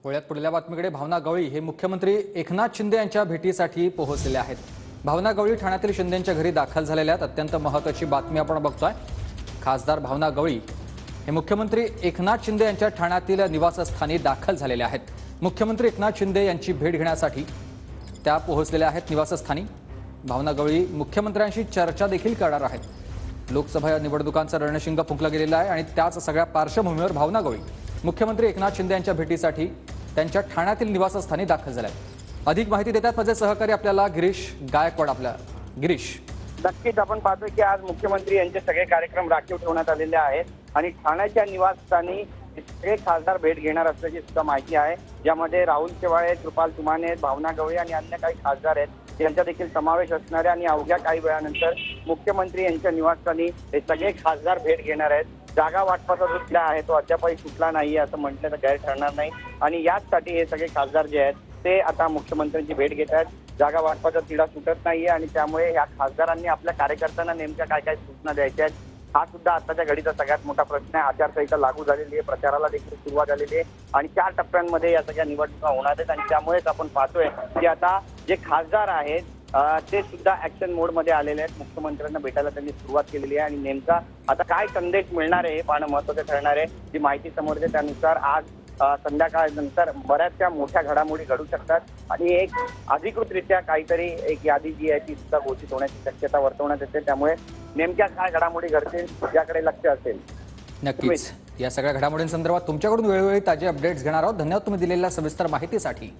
पुण्यात पुढल्या बातमीकडे भावना गवळी हे मुख्यमंत्री एकनाथ शिंदे यांच्या भेटीसाठी पोहोचलेले आहेत। भावना गवळी ठाण्यातील शिंदेंच्या घरी दाखल झालेल्या आहेत। अत्यंत महत्त्वाची बातमी आपण बघतोय। खासदार भावना गवळी हे मुख्यमंत्री एकनाथ शिंदे यांच्या ठाण्यातील निवासस्थानी दाखल झालेले आहेत। मुख्यमंत्री एकनाथ शिंदे यांची भेट घेण्यासाठी त्या पोहोचलेल्या आहेत निवासस्थानी। भावना गवळी मुख्यमंत्र्यांशी चर्चा देखील करणार आहेत। लोकसभा निवडणुकांचा रणशिंग फुंकला गेलेला आहे आणि त्याच सगळ्या पार्श्वभूमीवर भावना गवळी मुख्यमंत्री एकनाथ शिंदे यांच्या भेटीसाठी त्यांच्या ठाण्यातील निवासस्थानी दाखल झाले आहेत। अधिक माहिती देतात माझे सहकारी आपल्याला गिरीश गायकवाड। गिरीश, नक्कीच आपण पाहतोय की आज मुख्यमंत्री यांचे सगळे कार्यक्रम राखीव ठेवण्यात आलेले आहेत आणि ठाण्याच्या निवासस्थानी सगळे खासदार भेट घेणार असल्याची सुद्धा माहिती आहे, ज्यामध्ये राहुल शेवाळे, कृपाल तुमाने, भावना गवळी आणि अन्य काही खासदार आहेत यांचा देखील समावेश असणार आहे। आणि अवघ्या काही वेळानंतर मुख्यमंत्री यांच्या निवासस्थानी हे सगळे खासदार भेट घेणार आहेत। जागा वाटपाचा जो तिढा आहे तो अद्यापही सुटला नाहीये असं म्हटलं तर गैर ठरणार नाही आणि याचसाठी हे सगळे खासदार जे आहेत ते आता मुख्यमंत्र्यांची भेट घेत आहेत। जागा वाटपाचा तिढा सुटत नाहीये आणि त्यामुळे या खासदारांनी आपल्या कार्यकर्त्यांना नेमक्या काय काय सूचना द्यायच्या आहेत हा सुद्धा आताच्या घडीचा सगळ्यात मोठा प्रश्न आहे। आचारसंहिता लागू झालेली आहे, प्रचाराला देखील सुरुवात झालेली आहे आणि 4 टप्प्यांमध्ये या सगळ्या निवडणुका होणार आहेत आणि त्यामुळेच आपण पाहतोय की आता जे खासदार आहेत ते सुद्धा ऍक्शन मोड मध्ये आलेले आहेत। मुख्यमंत्र्यांना भेटायला त्यांनी सुरुवात केलेली आहे आणि नेमका आता काय संदेश मिळणार आहे हे पाहणं महत्त्वाचं ठरणार आहे। जी माहिती समोर येते त्यानुसार आज संध्याकाळनंतर बऱ्याचशा मोठ्या घडामोडी घडू शकतात आणि एक अधिकृतरित्या काहीतरी एक यादी जी आहे ती सुद्धा घोषित होण्याची शक्यता वर्तवण्यात येते। त्यामुळे नेमक्या काय घडामोडी घडतील याकडे लक्ष असेल। नक्कीच या सगळ्या घडामोडींसंदर्भात तुमच्याकडून वेळोवेळी ताजे अपडेट्स घेणार आहोत। धन्यवाद तुम्ही दिलेल्या सविस्तर माहितीसाठी।